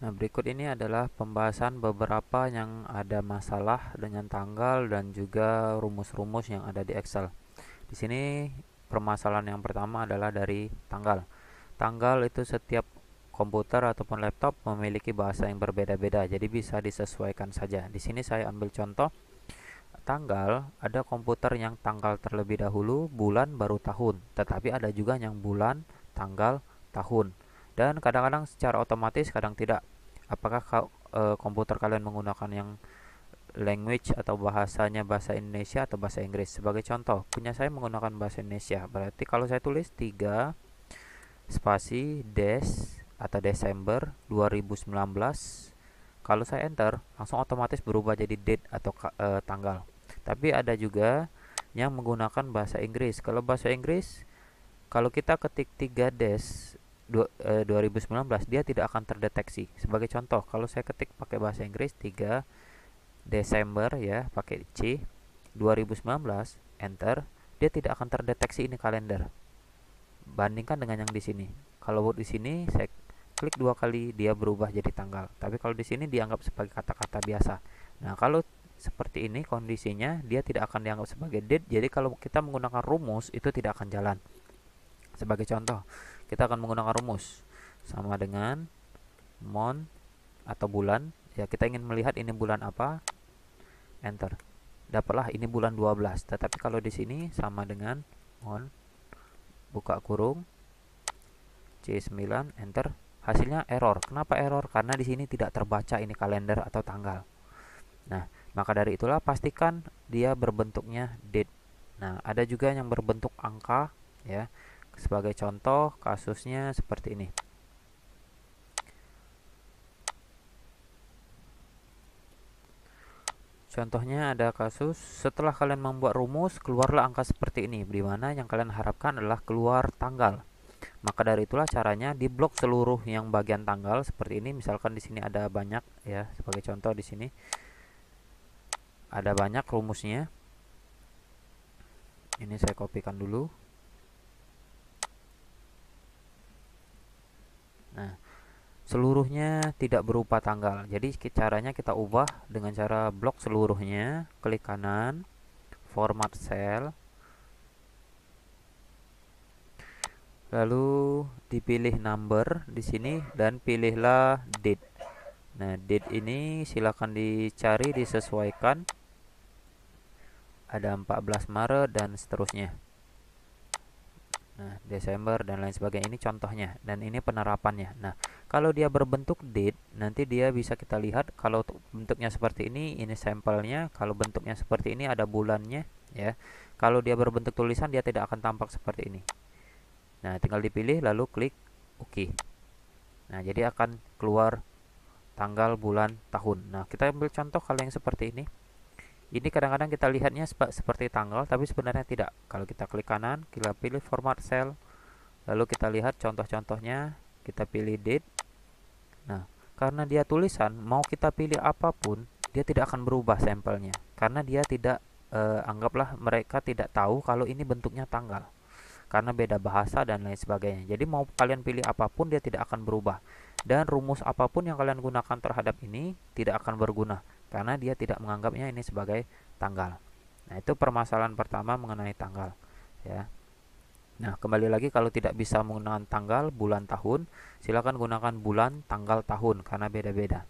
Nah, berikut ini adalah pembahasan beberapa yang ada masalah dengan tanggal dan juga rumus-rumus yang ada di Excel. Di sini permasalahan yang pertama adalah dari tanggal. Tanggal itu setiap komputer ataupun laptop memiliki bahasa yang berbeda-beda, jadi bisa disesuaikan saja. Di sini saya ambil contoh tanggal, ada komputer yang tanggal terlebih dahulu, bulan baru tahun. Tetapi ada juga yang bulan, tanggal, tahun. Dan kadang-kadang secara otomatis, kadang tidak. Apakah komputer kalian menggunakan yang language atau bahasanya bahasa Indonesia atau bahasa Inggris? Sebagai contoh, punya saya menggunakan bahasa Indonesia. Berarti kalau saya tulis 3 spasi des atau Desember 2019, kalau saya enter langsung otomatis berubah jadi date atau tanggal. Tapi ada juga yang menggunakan bahasa Inggris. Kalau bahasa Inggris, kalau kita ketik 3 des 2019, dia tidak akan terdeteksi. Sebagai contoh, kalau saya ketik pakai bahasa Inggris 3 Desember ya, pakai C 2019, enter, dia tidak akan terdeteksi ini kalender. Bandingkan dengan yang di sini. Kalau di sini saya klik 2 kali, dia berubah jadi tanggal. Tapi kalau di sini dianggap sebagai kata-kata biasa. Nah, kalau seperti ini kondisinya, dia tidak akan dianggap sebagai date. Jadi kalau kita menggunakan rumus itu tidak akan jalan. Sebagai contoh, kita akan menggunakan rumus sama dengan month atau bulan. Ya, kita ingin melihat ini bulan apa, enter. Dapatlah ini bulan 12. Tetapi kalau di sini sama dengan month, buka kurung, C9, enter. Hasilnya error. Kenapa error? Karena di sini tidak terbaca ini kalender atau tanggal. Nah, maka dari itulah pastikan dia berbentuknya date. Nah, ada juga yang berbentuk angka ya. Sebagai contoh kasusnya seperti ini. Contohnya ada kasus setelah kalian membuat rumus keluarlah angka seperti ini, di mana yang kalian harapkan adalah keluar tanggal. Maka dari itulah caranya di blok seluruh yang bagian tanggal seperti ini. Misalkan di sini ada banyak ya, sebagai contoh di sini ada banyak rumusnya. Ini saya kopikan dulu. Nah, seluruhnya tidak berupa tanggal. Jadi caranya kita ubah dengan cara blok seluruhnya, klik kanan, format cell, lalu dipilih number di sini dan pilihlah date. Nah, date ini silakan dicari disesuaikan. Ada 14 Maret dan seterusnya. Nah, Desember dan lain sebagainya, ini contohnya dan ini penerapannya. Nah, kalau dia berbentuk date, nanti dia bisa kita lihat kalau bentuknya seperti ini sampelnya. Kalau bentuknya seperti ini ada bulannya ya. Kalau dia berbentuk tulisan dia tidak akan tampak seperti ini. Nah, tinggal dipilih lalu klik OK. Nah, jadi akan keluar tanggal, bulan, tahun. Nah, kita ambil contoh kalau yang seperti ini. Ini kadang-kadang kita lihatnya seperti tanggal, tapi sebenarnya tidak. Kalau kita klik kanan, kita pilih format cell, lalu kita lihat contoh-contohnya, kita pilih date. Nah, karena dia tulisan, mau kita pilih apapun, dia tidak akan berubah sampelnya. Karena dia tidak, anggaplah mereka tidak tahu kalau ini bentuknya tanggal. Karena beda bahasa dan lain sebagainya. Jadi mau kalian pilih apapun, dia tidak akan berubah. Dan rumus apapun yang kalian gunakan terhadap ini tidak akan berguna karena dia tidak menganggapnya ini sebagai tanggal. Nah, itu permasalahan pertama mengenai tanggal ya. Nah, kembali lagi kalau tidak bisa menggunakan tanggal, bulan, tahun, silakan gunakan bulan, tanggal, tahun karena beda-beda.